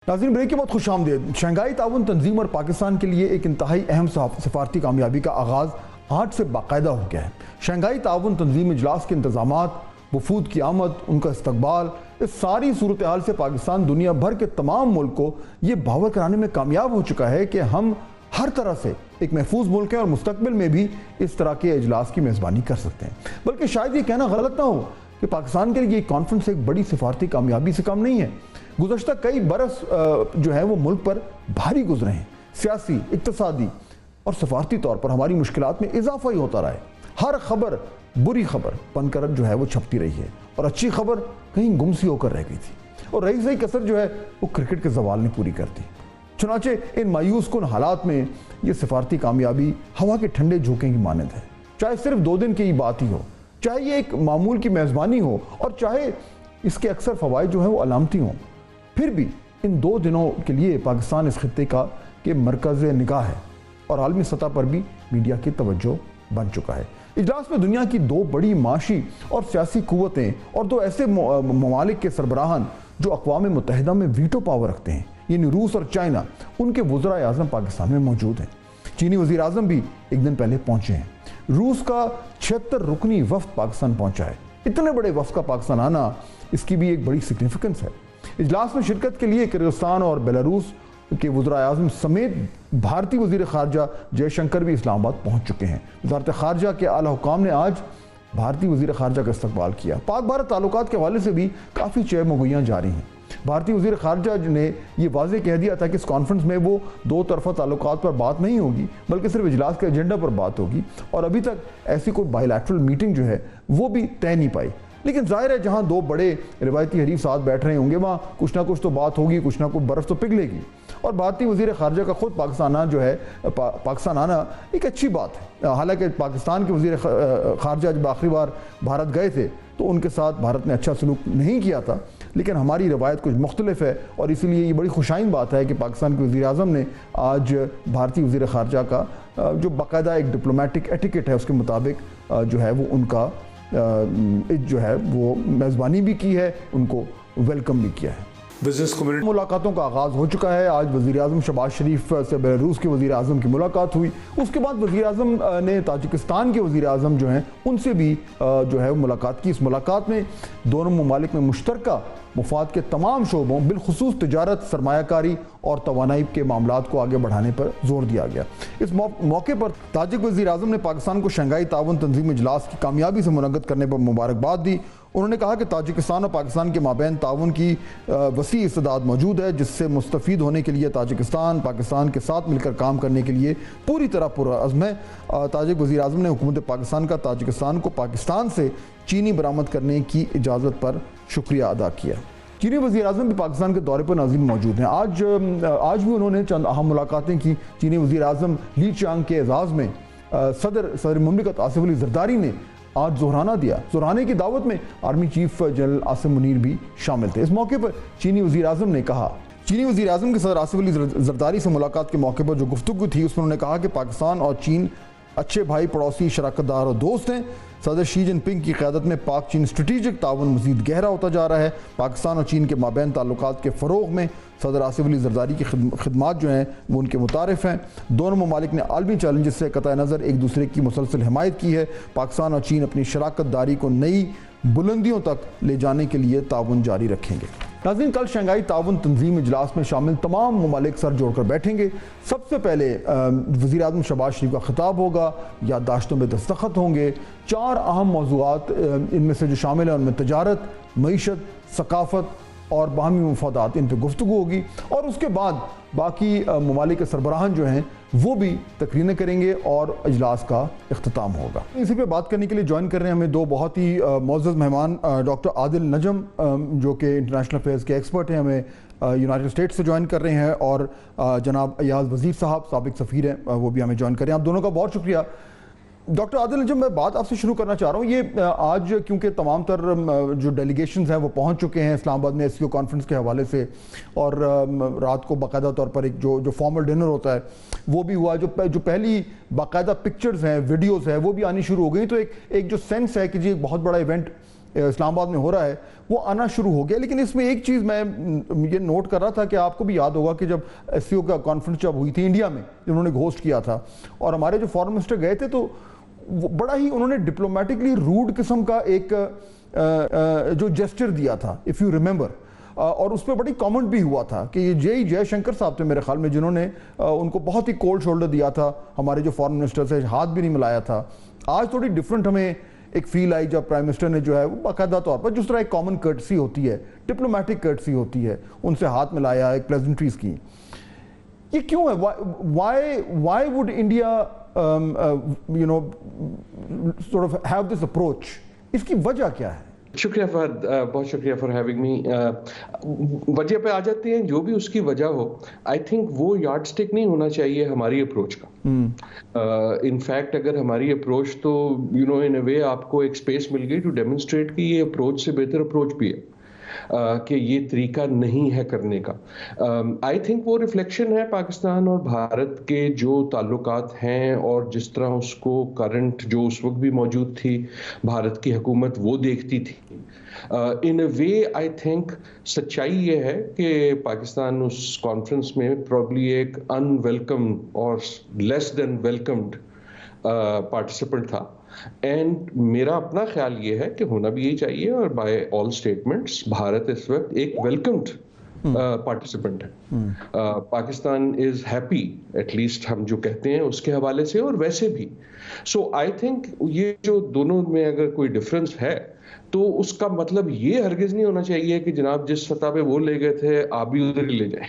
ناظرین بریک کے بعد خوش آمدید۔ شنگھائی تعاون تنظیم اور پاکستان کے لیے ایک انتہائی اہم سفارتی کامیابی کا آغاز آج سے باقاعدہ ہو گیا ہے۔ شنگھائی تعاون تنظیم اجلاس کے انتظامات، وفود کی آمد، ان کا استقبال، اس ساری صورتحال سے پاکستان دنیا بھر کے تمام ملک کو یہ باور کرانے میں کامیاب ہو چکا ہے کہ ہم ہر طرح سے ایک محفوظ ملک ہیں اور مستقبل میں بھی اس طرح کے اجلاس کی میزبانی کر سکتے ہیں۔ بلکہ شاید یہ کہنا غلط نہ ہو کہ پاکستان کے لیے یہ کانفرنس ایک بڑی سفارتی کامیابی سے کم نہیں ہے۔ گزشتہ کئی برس جو ہے وہ ملک پر بھاری گزرے ہیں، سیاسی، اقتصادی اور سفارتی طور پر ہماری مشکلات میں اضافہ ہی ہوتا رہا ہے۔ ہر خبر بری خبر بن کر جو ہے وہ چھپتی رہی ہے اور اچھی خبر کہیں گم سی ہو کر رہ گئی تھی، اور رہی صحیح کسر جو ہے وہ کرکٹ کے زوال نے پوری کر دی۔ چنانچہ ان مایوس کن حالات میں یہ سفارتی کامیابی ہوا کے ٹھنڈے جھونکے کی مانند ہے، چاہے صرف 2 دن کی ہی بات ہی ہو، چاہے یہ ایک معمول کی میزبانی ہو اور چاہے اس کے اکثر فوائد جو ہیں وہ علامتی ہوں۔ پھر بھی ان 2 دنوں کے لیے پاکستان اس خطے کا کہ مرکز نگاہ ہے اور عالمی سطح پر بھی میڈیا کی توجہ بن چکا ہے۔ اجلاس میں دنیا کی 2 بڑی معاشی اور سیاسی قوتیں اور 2 ایسے ممالک کے سربراہان جو اقوام متحدہ میں ویٹو پاور رکھتے ہیں، یعنی روس اور چائنا، ان کے وزراء اعظم پاکستان میں موجود ہیں۔ چینی وزیر اعظم بھی ایک دن پہلے پہنچے ہیں۔ روس کا 76 رکنی وفد پاکستان پہنچا ہے۔ اتنے بڑے وفد کا پاکستان آنا، اس کی بھی ایک بڑی سگنیفیکنس ہے۔ اجلاس میں شرکت کے لیے کرغزستان اور بیلاروس کے وزراء اعظم سمیت بھارتی وزیر خارجہ جے شنکر بھی اسلام آباد پہنچ چکے ہیں۔ وزارت خارجہ کے اعلیٰ حکام نے آج بھارتی وزیر خارجہ کا استقبال کیا۔ پاک بھارت تعلقات کے حوالے سے بھی کافی چہ مغویاں جاری ہیں۔ بھارتی وزیر خارجہ نے یہ واضح کہہ دیا تھا کہ اس کانفرنس میں وہ 2 طرفہ تعلقات پر بات نہیں ہوگی بلکہ صرف اجلاس کے ایجنڈا پر بات ہوگی، اور ابھی تک ایسی کوئی بائی لیٹرل میٹنگ جو ہے وہ بھی طے نہیں پائی۔ لیکن ظاہر ہے جہاں 2 بڑے روایتی حریف ساتھ بیٹھ رہے ہوں گے وہاں کچھ نہ کچھ تو بات ہوگی، کچھ نہ کچھ برف تو پگھلے گی، اور بھارتی وزیر خارجہ کا خود پاکستان آنا ایک اچھی بات ہے۔ حالانکہ پاکستان کے وزیر خارجہ جب آخری بار بھارت گئے تھے تو ان کے ساتھ بھارت نے اچھا سلوک نہیں کیا تھا، لیکن ہماری روایت کچھ مختلف ہے، اور اسی لیے یہ بڑی خوشائن بات ہے کہ پاکستان کے وزیر اعظم نے آج بھارتی وزیر خارجہ کا جو باقاعدہ ایک ڈپلومیٹک ایٹیکٹ ہے اس کے مطابق جو ہے وہ ان کا جو ہے وہ میزبانی بھی کی ہے، ان کو ویلکم بھی کیا ہے۔ بزنس کمیونٹی ملاقاتوں کا آغاز ہو چکا ہے۔ آج وزیر اعظم شہباز شریف سے بیلاروس کے وزیر اعظم کی ملاقات ہوئی۔ اس کے بعد وزیر اعظم نے تاجکستان کے وزیر اعظم جو ہیں ان سے بھی جو ہے ملاقات کی۔ اس ملاقات میں دونوں ممالک میں مشترکہ مفاد کے تمام شعبوں بالخصوص تجارت، سرمایہ کاری اور توانائی کے معاملات کو آگے بڑھانے پر زور دیا گیا۔ اس موقع پر تاجک وزیر اعظم نے پاکستان کو شنگھائی تعاون تنظیم اجلاس کی کامیابی سے منعقد کرنے پر مبارکباد دی۔ انہوں نے کہا کہ تاجکستان اور پاکستان کے مابین تعاون کی وسیع استعداد موجود ہے، جس سے مستفید ہونے کے لیے تاجکستان پاکستان کے ساتھ مل کر کام کرنے کے لیے پوری طرح پرعزم ہے۔ تاجک وزیر اعظم نے حکومت پاکستان کا تاجکستان کو پاکستان سے چینی برآمد کرنے کی اجازت پر شکریہ ادا کیا۔ چینی وزیر اعظم بھی پاکستان کے دورے پر ناظرین موجود ہیں۔ آج بھی انہوں نے چند اہم ملاقاتیں کی۔ چینی وزیر اعظم لی چانگ کے اعزاز میں صدر مملکت آصف علی زرداری نے آج زہرانہ دیا۔ زہرانے کی دعوت میں army chief general Asim Munir بھی شامل تھے۔ اس موقع پر چینی وزیر اعظم نے کہا، چینی وزیر اعظم کے صدر آصف علی زرداری سے ملاقات کے موقع پر جو گفتگو تھی اس میں انہوں نے کہا کہ پاکستان اور چین اچھے بھائی، پڑوسی، شراکت دار اور دوست ہیں۔ صدر شی جن پنگ کی قیادت میں پاک چین اسٹریٹجک تعاون مزید گہرا ہوتا جا رہا ہے۔ پاکستان اور چین کے مابین تعلقات کے فروغ میں صدر آصف علی زرداری کی خدمات جو ہیں وہ ان کے متعارف ہیں۔ دونوں ممالک نے عالمی چیلنجز سے قطع نظر ایک دوسرے کی مسلسل حمایت کی ہے۔ پاکستان اور چین اپنی شراکت داری کو نئی بلندیوں تک لے جانے کے لیے تعاون جاری رکھیں گے۔ ناظرین، کل شنگھائی تعاون تنظیم اجلاس میں شامل تمام ممالک سر جوڑ کر بیٹھیں گے۔ سب سے پہلے وزیر اعظم شہباز شریف کا خطاب ہوگا، یادداشتوں میں دستخط ہوں گے۔ 4 اہم موضوعات ان میں سے جو شامل ہیں ان میں تجارت، معیشت، ثقافت اور باہمی مفادات، ان پہ گفتگو ہوگی، اور اس کے بعد باقی ممالک کے سربراہان جو ہیں وہ بھی تقریریں کریں گے اور اجلاس کا اختتام ہوگا۔ اسی پہ بات کرنے کے لیے جوائن کر رہے ہیں ہمیں 2 بہت ہی معزز مہمان، ڈاکٹر عادل نجم جو کہ انٹرنیشنل افیئرز کے ایکسپرٹ ہیں، ہمیں یونائٹڈ اسٹیٹس سے جوائن کر رہے ہیں، اور جناب ایاز وزیر صاحب سابق سفیر ہیں، وہ بھی ہمیں جوائن کر رہے ہیں۔ آپ دونوں کا بہت شکریہ۔ ڈاکٹر عادل نجم، میں بات آپ سے شروع کرنا چاہ رہا ہوں۔ یہ آج کیونکہ تمام تر جو ڈیلیگیشنز ہیں وہ پہنچ چکے ہیں اسلام آباد میں SCO کانفرنس کے حوالے سے، اور رات کو باقاعدہ طور پر ایک جو فارمل ڈنر ہوتا ہے وہ بھی ہوا، جو پہلی باقاعدہ پکچرز ہیں، ویڈیوز ہیں، وہ بھی آنی شروع ہو گئی، تو ایک جو سینس ہے کہ جی ایک بہت بڑا ایونٹ اسلام آباد میں ہو رہا ہے وہ آنا شروع ہو گیا. لیکن اس میں ایک چیز میں یہ نوٹ کر رہا تھا کہ آپ کو بھی یاد ہوگا کہ جب ایس سی او کا کانفرنس جب ہوئی تھی انڈیا میں انہوں نے ہوسٹ کیا تھا اور ہمارے جو فارن منسٹر گئے تھے تو بڑا ہی انہوں نے ڈپلومیٹکلی روڈ قسم کا ایک جو جیسچر دیا تھا اف یو ریمبر, اور اس پہ بڑی کامنٹ بھی ہوا تھا کہ یہ جے شنکر صاحب تھے میرے خیال میں جنہوں نے ان کو بہت ہی کولڈ شولڈر دیا تھا ہمارے جو فارن منسٹر سے, ہاتھ بھی نہیں ملایا تھا. آج تھوڑی ڈفرنٹ ہمیں ایک فیل آئی جب پرائم منسٹر نے جو ہے وہ باقاعدہ طور پر جس طرح ایک کامن کرٹسی ہوتی ہے, ڈپلومیٹک کرٹسی ہوتی ہے, ان سے ہاتھ ملایا, ایک پلیزنٹریز کی. یہ کیوں ہے؟ Why would India you know sort of have this approach? اس کی وجہ کیا ہے؟ شکریہ فہد, بہت شکریہ فار ہیونگ می. وجہ پہ آ جاتے ہیں, جو بھی اس کی وجہ ہو, آئی تھنک وہ یارڈ سٹک نہیں ہونا چاہیے ہماری اپروچ کا. ان فیکٹ اگر ہماری اپروچ تو یو نو ان اے وے آپ کو ایک اسپیس مل گئی ٹو ڈیمونسٹریٹ کہ یہ اپروچ سے بہتر اپروچ بھی ہے, کہ یہ طریقہ نہیں ہے کرنے کا. آئی تھنک وہ ریفلیکشن ہے پاکستان اور بھارت کے جو تعلقات ہیں اور جس طرح اس کو کرنٹ جو اس وقت بھی موجود تھی بھارت کی حکومت وہ دیکھتی تھی. ان اے وے آئی تھنک سچائی یہ ہے کہ پاکستان اس کانفرنس میں پرابلی ایک ان ویلکم اور لیس دین ویلکمڈ پارٹیسپینٹ تھا. اینڈ میرا اپنا خیال یہ ہے کہ ہونا بھی یہی چاہیے, اور بائی آل اسٹیٹمنٹس بھارت اس وقت ایک ویلکمڈ پارٹیسپینٹ ہے. Pakistan is happy, at least ہم جو کہتے ہیں اس کے حوالے سے, اور ویسے بھی. سو آئی تھنک یہ جو دونوں میں اگر کوئی ڈفرینس ہے تو اس کا مطلب یہ ہرگز نہیں ہونا چاہیے کہ جناب جس سطح پہ وہ لے گئے تھے آپ بھی ادھر ہی لے جائیں.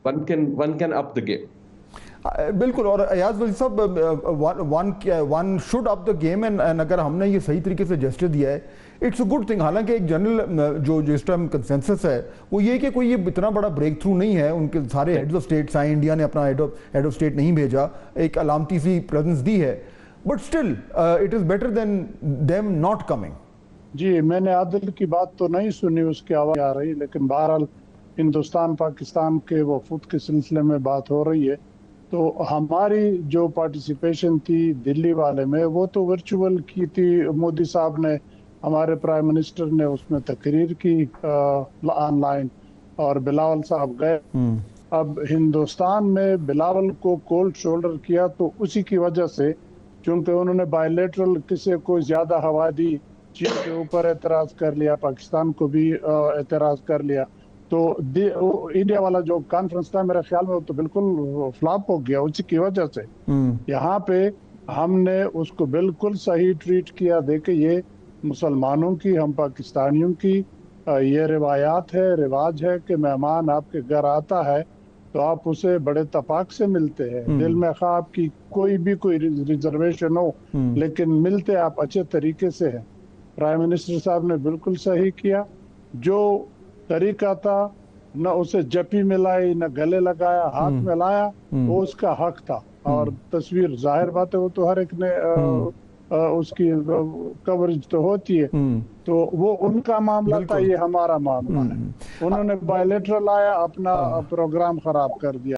One can up the game. بالکل. اور ایاز ولی صاحب one should up the game, and اگر ہم نے یہ صحیح طریقے سے جسٹر دیا ہے اٹس اے گڈ تھنگ. حالانکہ ایک جنرل جو اس ٹائم کنسنسس ہے وہ یہ کہ کوئی یہ اتنا بڑا بریک تھرو نہیں ہے. ان کے سارے ہیڈز آف اسٹیٹس آئے, انڈیا نے اپنا ہیڈ آف اسٹیٹ نہیں بھیجا, ایک علامتی سی پریزنس دی ہے, but still it is better than them not coming. جی, میں نے عادل کی بات تو نہیں سنی, اس کی آواز آ رہی, لیکن بہرحال ہندوستان پاکستان کے وفود کے سلسلے میں بات ہو رہی ہے. تو ہماری جو پارٹیسپیشن تھی دلی والے میں وہ تو ورچوئل کی تھی. مودی صاحب نے, ہمارے پرائم منسٹر نے اس میں تقریر کی آن لائن, اور بلاول صاحب گئے. اب ہندوستان میں بلاول کو کولڈ شولڈر کیا تو اسی کی وجہ سے, چونکہ انہوں نے بائی لیٹرل کسی کو زیادہ ہوا دی, چین کے اوپر اعتراض کر لیا, پاکستان کو بھی اعتراض کر لیا, تو انڈیا والا جو کانفرنس تھا میرے خیال میں وہ تو بالکل فلاپ ہو گیا اسی کی وجہ سے. یہاں پہ ہم نے اس کو بالکل صحیح ٹریٹ کیا. دیکھیں یہ مسلمانوں کی, ہم پاکستانیوں کی یہ روایات ہے, رواج ہے کہ مہمان آپ کے گھر آتا ہے تو آپ اسے بڑے اتفاق سے ملتے ہیں. دل میں خواہ آپ کی کوئی ریزرویشن ہو, لیکن ملتے آپ اچھے طریقے سے ہیں. پرائم منسٹر صاحب نے بالکل صحیح کیا. جو طریقہ تھا, نہ اسے جپی ملائی, نہ گلے لگایا, ہاتھ ملایا, وہ اس کا حق تھا. اور تصویر ظاہر بات ہے وہ تو ہر ایک نے اس کی کوریج تو ہوتی ہے, تو وہ ان کا معاملہ تھا, یہ ہمارا معاملہ ہے. انہوں نے بائیلیٹرل آیا, اپنا پروگرام خراب کر دیا.